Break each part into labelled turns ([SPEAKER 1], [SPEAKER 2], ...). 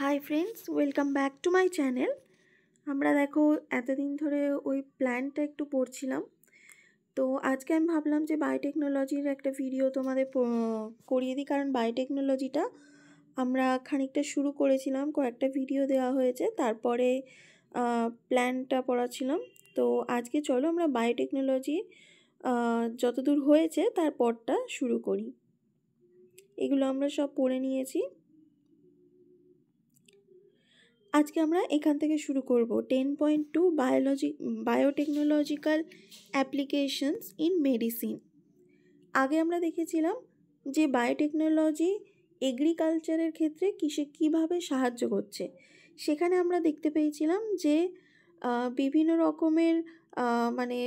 [SPEAKER 1] Hi friends, welcome back to my channel. আমরা দেখো এতদিন ধরে ওই প্ল্যানটা একটু পড়ছিলাম। তো আজকে আমি ভাবলাম যে বায়োটেকনোলজির একটা ভিডিও তোমাদের করিয়ে দিই, কারণ বায়োটেকনোলজিটা আমরা খানিকটা শুরু করেছিলাম, কয়েকটা ভিডিও দেওয়া হয়েছে, তারপরে প্ল্যানটা পড়াছিলাম। তো আজকে চলো আমরা বায়োটেকনোলজি যতদূর হয়েছে তারপরটা শুরু করি। এগুলো আমরা সব পড়ে নিয়েছি। আজকে আমরা এখান থেকে শুরু করব 10.2 বায়োটেকনোলজিক্যাল অ্যাপ্লিকেশনস ইন মেডিসিন। আগে আমরা দেখেছিলাম যে বায়োটেকনোলজি এগ্রিকালচারের ক্ষেত্রে কীভাবে সাহায্য করছে। সেখানে আমরা দেখতে পেয়েছিলাম যে বিভিন্ন রকমের মানে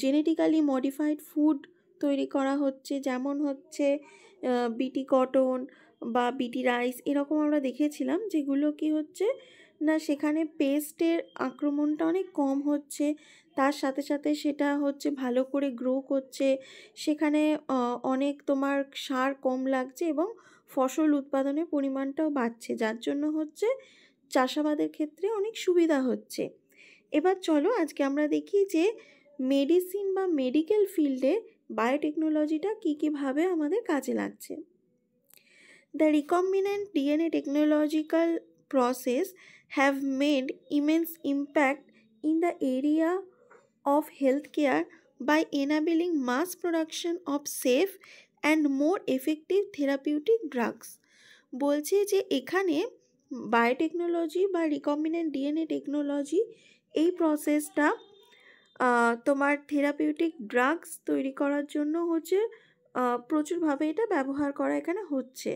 [SPEAKER 1] জেনেটিক্যালি মডিফাইড ফুড তৈরি করা হচ্ছে, যেমন হচ্ছে বিটি কটন বা বিটি রাইস, এরকম আমরা দেখেছিলাম, যেগুলো কি হচ্ছে না সেখানে পেস্টের আক্রমণটা অনেক কম হচ্ছে, তার সাথে সাথে সেটা হচ্ছে ভালো করে গ্রো করছে, সেখানে অনেক তোমার সার কম লাগছে এবং ফসল উৎপাদনের পরিমাণটাও বাড়ছে, যার জন্য হচ্ছে চাষাবাদের ক্ষেত্রে অনেক সুবিধা হচ্ছে। এবার চলো আজকে আমরা দেখি যে মেডিসিন বা মেডিকেল ফিল্ডে বায়োটেকনোলজিটা কীভাবে আমাদের কাজে লাগছে। The recombinant DNA technological process have made immense impact in the area of healthcare by enabling mass production of safe and more effective therapeutic drugs. বলছে যে এখানে বায়োটেকনোলজি বা রিকম্বিনেন্ট ডিএনএ টেকনোলজি এই প্রসেসটা তোমার থেরাপিউটিক ড্রাগস তৈরি করার জন্য হচ্ছে প্রচুরভাবে এটা ব্যবহার করা এখানে হচ্ছে।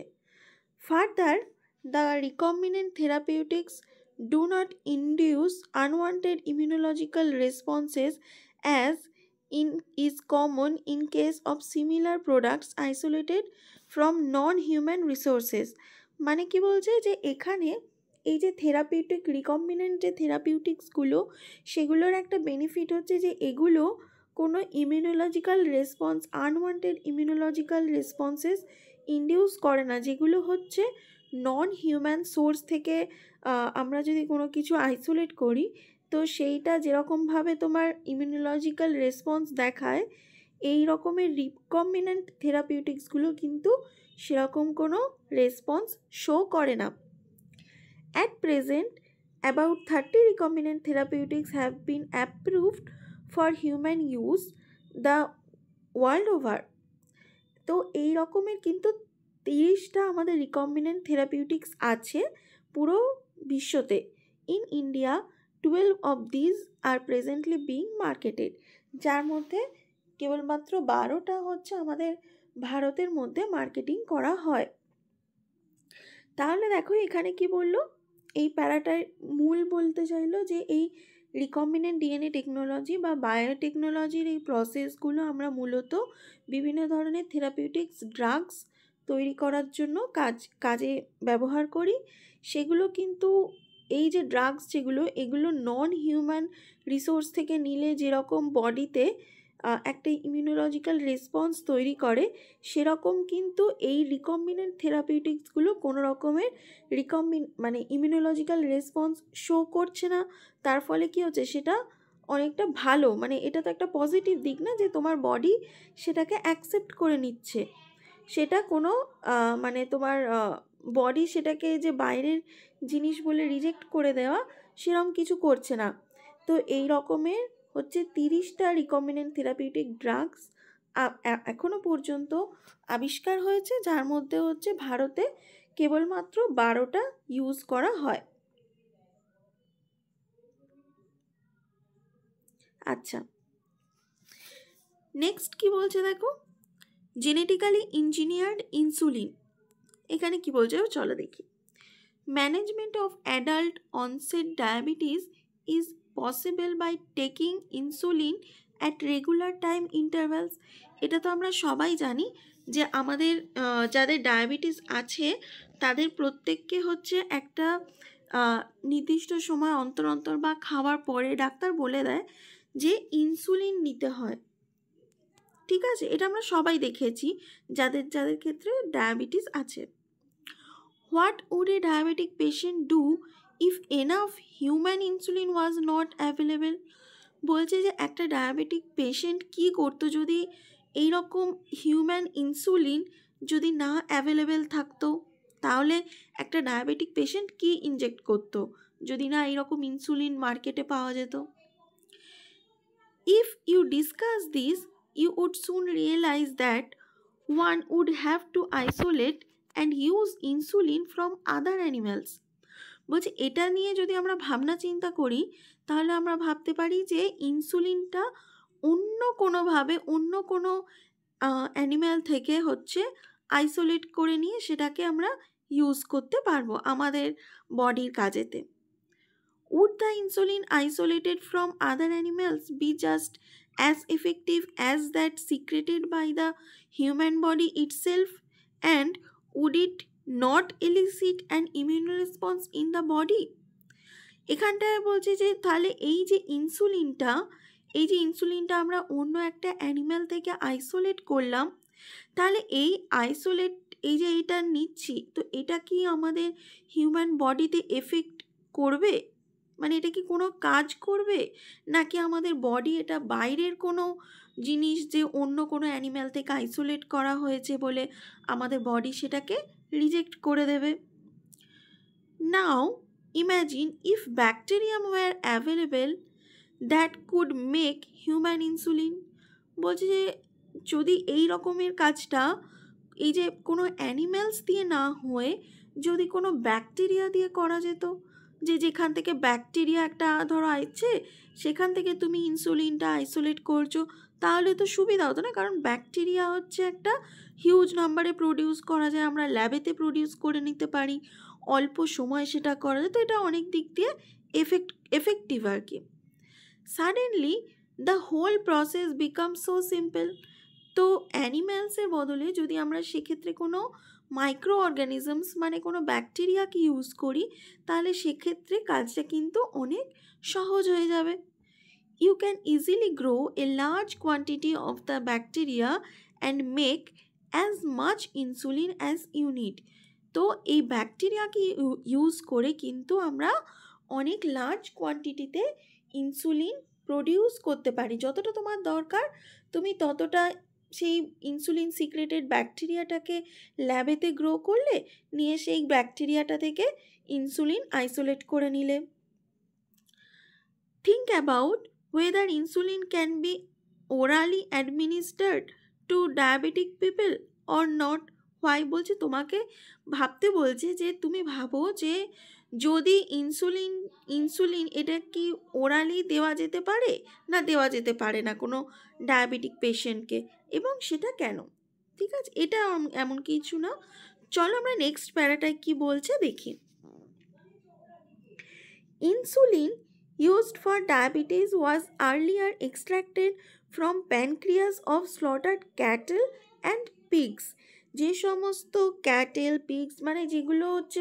[SPEAKER 1] Further, the recombinant therapeutics do not induce unwanted immunological responses as is common in case of similar products isolated from non-human resources. মানে কি বলছে যে এখানে এই যে থেরাপিউটিক রিকম্বিনেন্ট যে থেরাপিউটিক্সগুলো, সেগুলোর একটা বেনিফিট হচ্ছে যে এগুলো কোনো immunological response, unwanted immunological responses induce করে না, যেগুলো হচ্ছে নন হিউম্যান সোর্স থেকে আমরা যদি কোনো কিছু আইসোলেট করি তো সেইটা যেরকমভাবে তোমার ইমিউনোলজিক্যাল রেসপন্স দেখায়, এই রকমের রিকম্বিনেন্ট থেরাপিউটিক্সগুলো কিন্তু সেরকম কোনো রেসপন্স শো করে না। At present, about 30 recombinant therapeutics have been approved for human use the world over. তো এই রকমের কিন্তু 30টা আমাদের রিকম্বিনেন্ট থেরাপিউটিক্স আছে পুরো বিশ্বতে। In India 12 of these are presently being marketed, যার মধ্যে কেবলমাত্র 12টা হচ্ছে আমাদের ভারতের মধ্যে মার্কেটিং করা হয়। তাহলে দেখো এখানে কি বললো, এই প্যারাটার মূল বলতে চাইলো যে এই রিকম্বিনেন্ট ডিএনএ টেকনোলজি বা বায়োটেকনোলজির এই প্রসেসগুলো আমরা মূলত বিভিন্ন ধরনের থেরাপিউটিক্স ড্রাগস তৈরি করার জন্য কাজে ব্যবহার করি। সেগুলো কিন্তু এই যে ড্রাগস যেগুলো, এগুলো নন হিউম্যান রিসোর্স থেকে নিলে যেরকম বডিতে একটা ইমিউনোলজিক্যাল রেসপন্স তৈরি করে, সেরকম কিন্তু এই রিকম্বিনেন্ট থেরাপিউটিক্সগুলো কোনো রকমের মানে ইমিউনোলজিক্যাল রেসপন্স শো করছে না। তার ফলে কী হচ্ছে, সেটা অনেকটা ভালো, মানে এটা তো একটা পজিটিভ দিক না, যে তোমার বডি সেটাকে অ্যাকসেপ্ট করে নিচ্ছে, সেটা কোনো মানে তোমার বডি সেটাকে যে বাইরের জিনিস বলে রিজেক্ট করে দেওয়া সেরকম কিছু করছে না। তো এই রকমের হচ্ছে 30টা রিকম্বিনেন্ট থেরাপিউটিক ড্রাগস এখনো পর্যন্ত আবিষ্কার হয়েছে, যার মধ্যে হচ্ছে ভারতে কেবলমাত্র 12টা ইউজ করা হয়। আচ্ছা, নেক্সট কি বলছে দেখো, জেনেটিক্যালি ইঞ্জিনিয়ার্ড ইনসুলিন। এখানে কি বলছে চলো দেখি। Management of adult onset diabetes is possible by taking insulin at regular time intervals. এটা তো আমরা সবাই জানি যে আমাদের যাদের ডায়াবেটিস আছে তাদের প্রত্যেককে হচ্ছে একটা নির্দিষ্ট সময় অন্তর অন্তর বা খাওয়ার পরে ডাক্তার বলে দেয় যে ইনসুলিন নিতে হয়। ঠিক আছে, এটা আমরা সবাই দেখেছি যাদের যাদের ক্ষেত্রে ডায়াবেটিস আছে। What would a diabetic patient do if enough human insulin was not available? বলছে যে একটা ডায়াবেটিক পেশেন্ট কী করতো যদি এইরকম হিউম্যান ইনসুলিন যদি না অ্যাভেলেবেল থাকতো। তাহলে একটা ডায়াবেটিক পেশেন্ট কী ইনজেক্ট করতো যদি না এইরকম ইনসুলিন মার্কেটে পাওয়া যেত? If you discuss this, you would soon realize that one would have to isolate and use insulin from other animals. বলছে এটা নিয়ে যদি আমরা ভাবনা চিন্তা করি তাহলে আমরা ভাবতে পারি যে ইনসুলিনটা অন্য কোনোভাবে অন্য কোনো অ্যানিম্যাল থেকে হচ্ছে আইসোলেট করে নিয়ে সেটাকে আমরা ইউজ করতে পারবো আমাদের বডির কাজেতে। Would the insulin isolated from other animals be just as effective as that secreted by the human body itself? And would it not elicit an immune response in the body? এখানটায় বলছে যে তাহলে এই যে ইনসুলিনটা আমরা অন্য একটা অ্যানিম্যাল থেকে আইসোলেট করলাম, তাহলে এই যে এটা নিচ্ছি তো এটা কি আমাদের হিউম্যান বডিতে এফেক্ট করবে? মানে এটা কি কোনো কাজ করবে, নাকি আমাদের বডি এটা বাইরের কোনো জিনিস যে অন্য কোনো অ্যানিম্যাল থেকে আইসোলেট করা হয়েছে বলে আমাদের বডি সেটাকে রিজেক্ট করে দেবে? Now imagine if bacterium were available that could make human insulin. বলছে যে যদি এই রকমের কাজটা এই যে কোনো অ্যানিম্যালস দিয়ে না হয়ে যদি কোনো ব্যাকটেরিয়া দিয়ে করা যেত, যে যেখান থেকে ব্যাকটেরিয়া একটা ধরো আসছে সেখান থেকে তুমি ইনসুলিনটা আইসোলেট করছো, তাহলে তো সুবিধা হতো না। কারণ ব্যাকটেরিয়া হচ্ছে একটা হিউজ নাম্বারে প্রডিউস করা যায়, আমরা ল্যাবেতে প্রডিউস করে নিতে পারি, অল্প সময় সেটা করা যায়, তো এটা অনেক দিক দিয়ে এফেক্টিভ আর কি। Suddenly the whole process became so simple. তো অ্যানিম্যালসের বদলে যদি আমরা সেক্ষেত্রে কোনো মাইক্রো অর্গানিজমস মানে কোনো ব্যাকটেরিয়াকে ইউজ করি তাহলে সেক্ষেত্রে কাজটা কিন্তু অনেক সহজ হয়ে যাবে। You can easily grow a large quantity of the bacteria and make as much insulin as you need. তো এই ব্যাকটেরিয়াকে ইউজ করে কিন্তু আমরা অনেক লার্জ কোয়ান্টিটিতে ইনসুলিন প্রডিউস করতে পারি। যতটা তোমার দরকার তুমি ততটা সেই ইনসুলিন সিক্রেটেড ব্যাকটেরিয়াটাকে ল্যাবেতে গ্রো করলে, নিয়ে সেই ব্যাকটেরিয়াটা থেকে ইনসুলিন আইসোলেট করে নিলে। Think about whether insulin can be orally administered to diabetic people or not. Why বলছে তোমাকে ভাবতে বলছে যে তুমি ভাবো যে যদি ইনসুলিন এটা কি ওরালি দেওয়া যেতে পারে না দেওয়া যেতে পারে না কোনো ডায়াবেটিক পেশেন্টকে, এবং সেটা কেন। ঠিক আছে, এটা এমন কিছু না। চলো আমরা নেক্সট প্যারাটায় কি বলছে দেখি। Insulin used for diabetes was earlier extracted from pancreas of slaughtered cattle and pigs. যে সমস্ত ক্যাটেল পিগস মানে যেগুলো হচ্ছে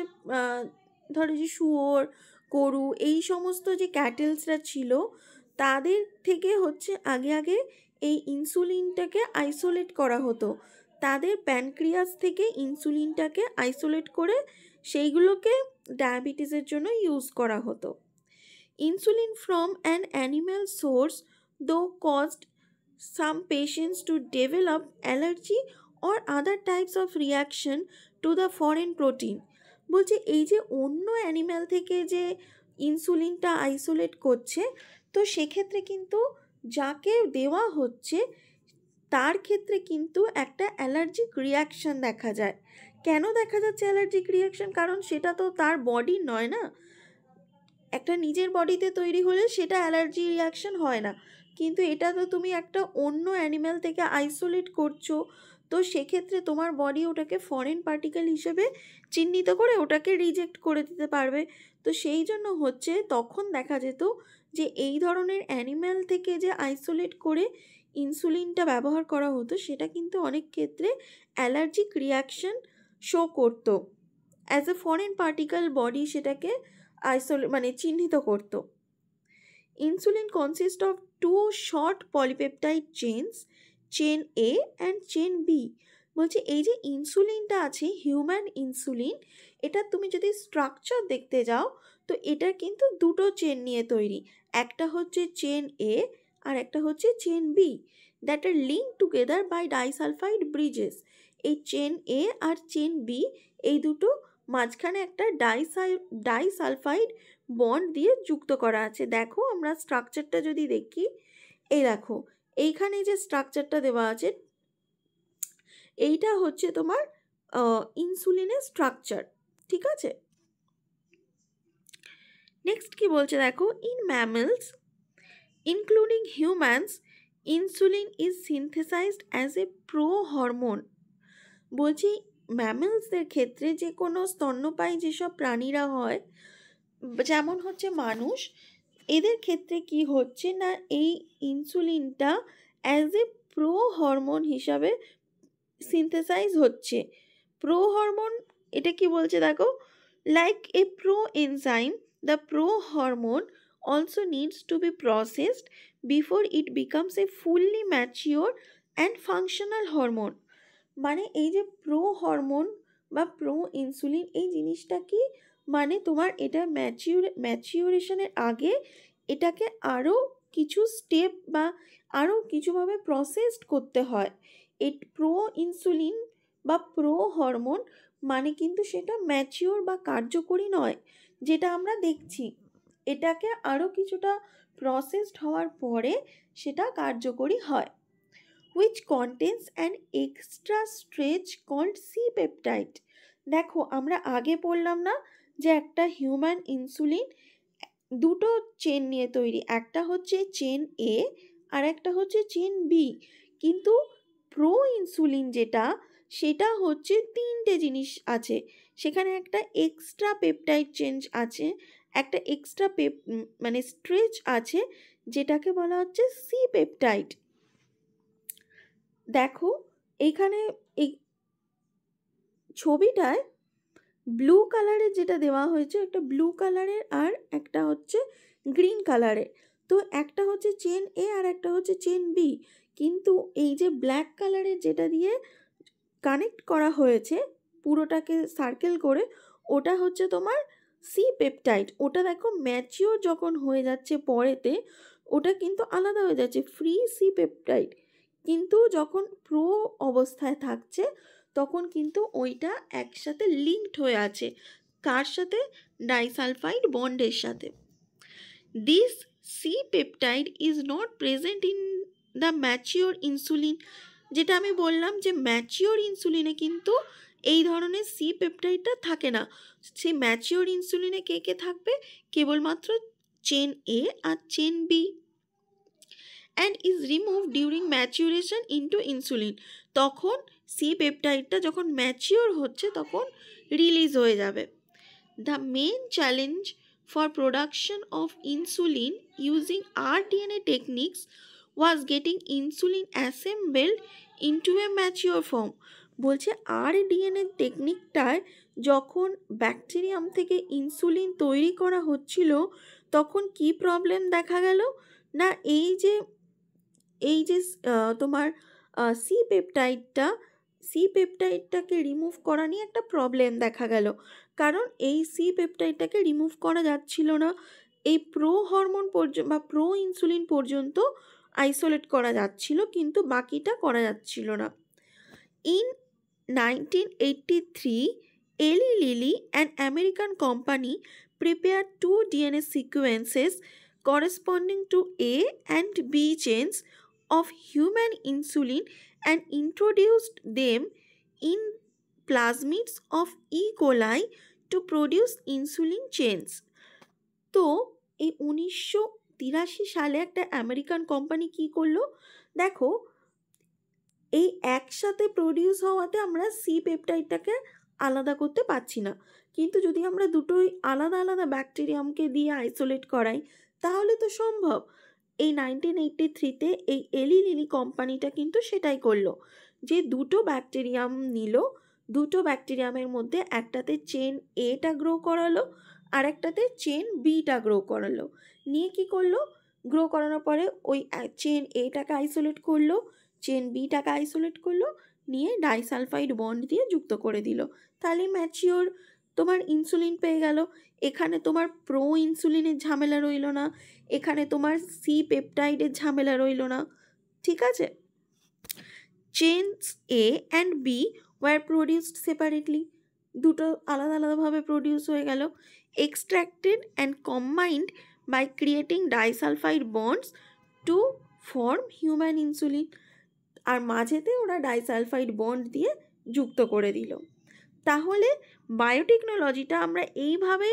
[SPEAKER 1] ধরো যে শুয়োর গরু এই সমস্ত যে ক্যাটেলসরা ছিল তাদের থেকে হচ্ছে আগে এই ইনসুলিনটাকে আইসোলেট করা হতো। তাদের প্যানক্রিয়াস থেকে ইনসুলিনটাকে আইসোলেট করে সেইগুলোকে ডায়াবেটিসের জন্য ইউজ করা হতো। Insulin from an animal source though caused some patients to develop allergy or other types of reaction to the foreign protein. বলছে এই যে অন্য অ্যানিম্যাল থেকে যে ইনসুলিনটা আইসোলেট করছে তো সেক্ষেত্রে কিন্তু যাকে দেওয়া হচ্ছে তার ক্ষেত্রে কিন্তু একটা অ্যালার্জিক রিয়াকশান দেখা যায়। কেন দেখা যাচ্ছে অ্যালার্জিক রিয়াকশান? কারণ সেটা তো তার বডি নয় না, একটা নিজের বডিতে তৈরি হলে সেটা অ্যালার্জি রিয়াকশান হয় না, কিন্তু এটা তো তুমি একটা অন্য অ্যানিম্যাল থেকে আইসোলেট করছো, তো সেক্ষেত্রে তোমার বডি ওটাকে ফরেন পার্টিকেল হিসেবে চিহ্নিত করে ওটাকে রিজেক্ট করে দিতে পারবে। তো সেই জন্য হচ্ছে তখন দেখা যেত যে এই ধরনের অ্যানিম্যাল থেকে যে আইসোলেট করে ইনসুলিনটা ব্যবহার করা হতো সেটা কিন্তু অনেক ক্ষেত্রে অ্যালার্জিক রিয়াকশান শো করতো। As a foreign particle body সেটাকে মানে চিহ্নিত করত। Insulin consist of 2 short polypeptide chains, chain A and chain B. বলছে এই যে ইনসুলিনটা আছে, হিউম্যান ইনসুলিন, এটা তুমি যদি স্ট্রাকচার দেখতে যাও তো এটা কিন্তু দুটো চেন নিয়ে তৈরি। একটা হচ্ছে চেন এ আর একটা হচ্ছে chain B, that are link together by disulfide bridges. এই চেন এ আর চেন বি এই দুটো মাঝখানে একটা ডাইসালফাইড বন্ড দিয়ে যুক্ত করা আছে। দেখো আমরা স্ট্রাকচারটা যদি দেখি, এই দেখো এইখানে যে স্ট্রাকচারটা দেওয়া আছে এইটা হচ্ছে তোমার ইনসুলিনের স্ট্রাকচার, ঠিক আছে। নেক্সট কি বলছে দেখো, in mammals including humans insulin is synthesised as a pro hormone. বলছি ম্যামেলসদের ক্ষেত্রে যে কোনো স্তন্যপায়ী যেসব প্রাণীরা হয়, যেমন হচ্ছে মানুষ, এদের ক্ষেত্রে কি হচ্ছে না এই ইনসুলিনটা অ্যাজ এ প্রো হরমোন হিসাবে সিনথেসাইজ হচ্ছে। প্রো হরমোন এটা কি বলছে দেখো, like a pro enzyme the pro hormone also needs to B processed before it becomes a fully mature and functional hormone. মানে এই যে প্রো হরমোন বা প্রো ইনসুলিন এই জিনিসটা কি, মানে তোমার এটা ম্যাচিউরেশনের আগে এটাকে আরও কিছু স্টেপ বা আরও কিছুভাবে প্রসেসড করতে হয়। এই প্রো ইনসুলিন বা প্রো হরমোন মানে কিন্তু সেটা ম্যাচিওর বা কার্যকরী নয় যেটা আমরা দেখছি, এটাকে আরও কিছুটা প্রসেসড হওয়ার পরে সেটা কার্যকরী হয়। which contains an extra stretch called C-peptide. দেখো আমরা আগে পড়লাম না যে একটা হিউম্যান ইনসুলিন দুটো চেন নিয়ে তৈরি, একটা হচ্ছে চেন এ আর একটা হচ্ছে চেন বি, কিন্তু প্রো ইনসুলিন যেটা সেটা হচ্ছে তিনটে জিনিস আছে, সেখানে একটা এক্সট্রা পেপটাইড চেঞ্জ আছে, একটা এক্সট্রা মানে স্ট্রেচ আছে যেটাকে বলা হচ্ছে সি পেপটাইড। দেখো এইখানে এই ছবিটায় ব্লু কালারের যেটা দেওয়া হয়েছে, একটা ব্লু কালারের আর একটা হচ্ছে গ্রিন কালারের, তো একটা হচ্ছে চেন এ আর একটা হচ্ছে চেন বি, কিন্তু এই যে ব্ল্যাক কালারের যেটা দিয়ে কানেক্ট করা হয়েছে পুরোটাকে সার্কেল করে, ওটা হচ্ছে তোমার সি পেপটাইড। ওটা দেখো ম্যাচিওর যখন হয়ে যাচ্ছে পরেতে ওটা কিন্তু আলাদা হয়ে যাচ্ছে ফ্রি সি পেপটাইড, কিন্তু যখন প্রো অবস্থায় থাকছে তখন কিন্তু ওইটা একসাথে লিঙ্কড হয়ে আছে, কার সাথে, ডাইসালফাইড বন্ডের সাথে। This C peptide is not present in the mature insulin. যেটা আমি বললাম যে ম্যাচিওর ইনসুলিনে কিন্তু এই ধরনের সি পেপটাইডটা থাকে না। সেই ম্যাচিওর ইনসুলিনে কে কে থাকবে, কেবলমাত্র চেন এ আর chain B, and is removed during maturation into insulin। তখন সি পেপটাইডটা যখন ম্যাচিওর হচ্ছে তখন রিলিজ হয়ে যাবে। The main challenge for production of insulin using rDNA techniques was getting insulin assembled into a mature form। বলছে rDNA টেকনিকটায় যখন bacterium থেকে ইনসুলিন তৈরি করা হচ্ছিল তখন কি প্রবলেম দেখা গেল না, এই যে তোমার সি পেপটাইডটাকে রিমুভ করা নিয়ে একটা প্রবলেম দেখা গেল, কারণ এই সি পেপটাইডটাকে রিমুভ করা যাচ্ছিল না, এই প্রো হরমোন পর্যন্ত বা প্রো ইনসুলিন পর্যন্ত আইসোলেট করা যাচ্ছিল কিন্তু বাকিটা করা যাচ্ছিল না। In 1983 Eli Lilly, an American company, prepared 2 DNA sequences corresponding to A and B chains of human insulin and introduced them in plasmids of E. coli to produce insulin chains। তো এই 1983 সালে একটা আমেরিকান কোম্পানি কি করলো দেখো, এই একসাথে produce হওয়াতে আমরা সি পেপটাইডটাকে আলাদা করতে পারছি না, কিন্তু যদি আমরা দুটোই আলাদা আলাদা ব্যাকটেরিয়ামকে দিয়ে আইসোলেট করাই তাহলে তো সম্ভব। এই 1983-তে এই এলি লিলি কোম্পানিটা কিন্তু সেটাই করলো, যে দুটো ব্যাকটেরিয়াম নিল, দুটো ব্যাকটেরিয়ামের মধ্যে একটাতে চেন এটা গ্রো করালো আর একটাতে চেন বিটা গ্রো করালো, নিয়ে কি করলো, গ্রো করানোর পরে ওই চেন এটাকে আইসোলেট করলো, চেন বিটাকে আইসোলেট করলো, নিয়ে ডাইসালফাইড বন্ড দিয়ে যুক্ত করে দিল, তাহলে ম্যাচিওর তোমার ইনসুলিন পেয়ে গেল। এখানে তোমার প্রো ইনসুলিনের ঝামেলা রইল না, এখানে তোমার সি পেপটাইডের ঝামেলা রইল না, ঠিক আছে। Chains A and B were produced separately, দুটো আলাদা আলাদাভাবে প্রডিউস হয়ে গেল। Extracted and combined by creating disulphide bonds to form human insulin, আর মাঝেতে ওরা ডাইসালফাইড বন্ড দিয়ে যুক্ত করে দিল। তাহলে বায়োটেকনোলজিটা আমরা এইভাবে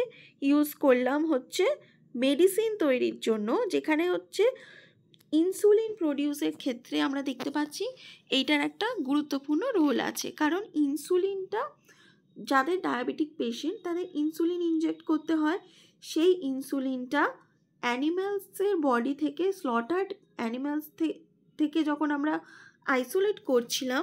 [SPEAKER 1] ইউজ করলাম হচ্ছে মেডিসিন তৈরির জন্য, যেখানে হচ্ছে ইনসুলিন প্রডিউসের ক্ষেত্রে আমরা দেখতে পাচ্ছি এইটার একটা গুরুত্বপূর্ণ রোল আছে, কারণ ইনসুলিনটা যাদের ডায়াবেটিক পেশেন্ট তাদের ইনসুলিন ইনজেক্ট করতে হয়, সেই ইনসুলিনটা অ্যানিম্যালসের বডি থেকে, স্লটার্ড অ্যানিম্যালস থেকে যখন আমরা আইসোলেট করছিলাম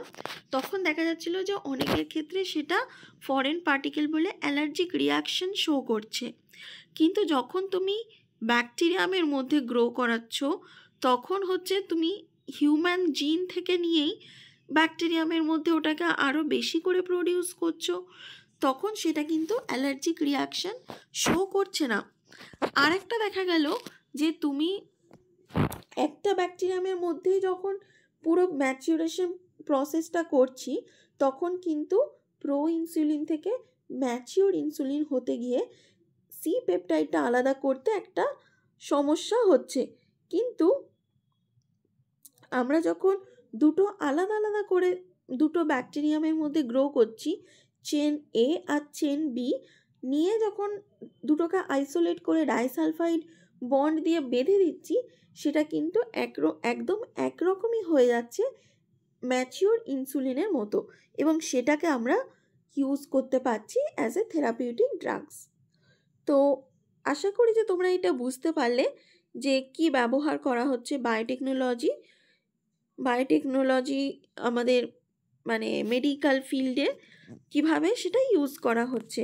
[SPEAKER 1] তখন দেখা যাচ্ছিল যে অনেকের ক্ষেত্রে সেটা ফরেন পার্টিকেল বলে অ্যালার্জিক রিয়াকশন শো করছে। কিন্তু যখন তুমি ব্যাকটেরিয়ামের মধ্যে গ্রো করাচ্ছ তখন হচ্ছে তুমি হিউম্যান জিন থেকে নিয়েই ব্যাকটেরিয়ামের মধ্যে ওটাকে আরও বেশি করে প্রডিউস করছো, তখন সেটা কিন্তু অ্যালার্জিক রিয়াকশন শো করছে না। আরেকটা দেখা গেল যে তুমি একটা ব্যাকটেরিয়ামের মধ্যেই যখন পুরো ম্যাচুরেশন প্রসেসটা করছি তখন কিন্তু প্রো ইনসুলিন থেকে ম্যাচিওর ইনসুলিন হতে গিয়ে সি পেপটাইডটা আলাদা করতে একটা সমস্যা হচ্ছে। কিন্তু আমরা যখন দুটো আলাদা আলাদা করে দুটো ব্যাকটেরিয়ামের মধ্যে গ্রো করছি, চেন এ আর চেন বি নিয়ে যখন দুটোকে আইসোলেট করে ডাইসালফাইড বন্ড দিয়ে বেঁধে দিচ্ছি, সেটা কিন্তু একদম একরকমই হয়ে যাচ্ছে ম্যাচিওর ইনসুলিনের মতো, এবং সেটাকে আমরা ইউজ করতে পারছি অ্যাজ এ থেরাপিউটিক ড্রাগস। তো আশা করি যে তোমরা এটা বুঝতে পারলে যে কি ব্যবহার করা হচ্ছে বায়োটেকনোলজি আমাদের মানে মেডিকেল ফিল্ডে কিভাবে সেটা ইউজ করা হচ্ছে।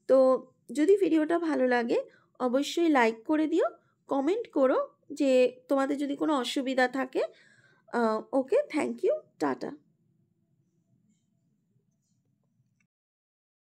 [SPEAKER 1] তো যদি ভিডিওটা ভালো লাগে অবশ্যই লাইক করে দিও, কমেন্ট করো যে তোমাদের যদি কোনো অসুবিধা থাকে। ওকে, থ্যাংক ইউ, টাটা।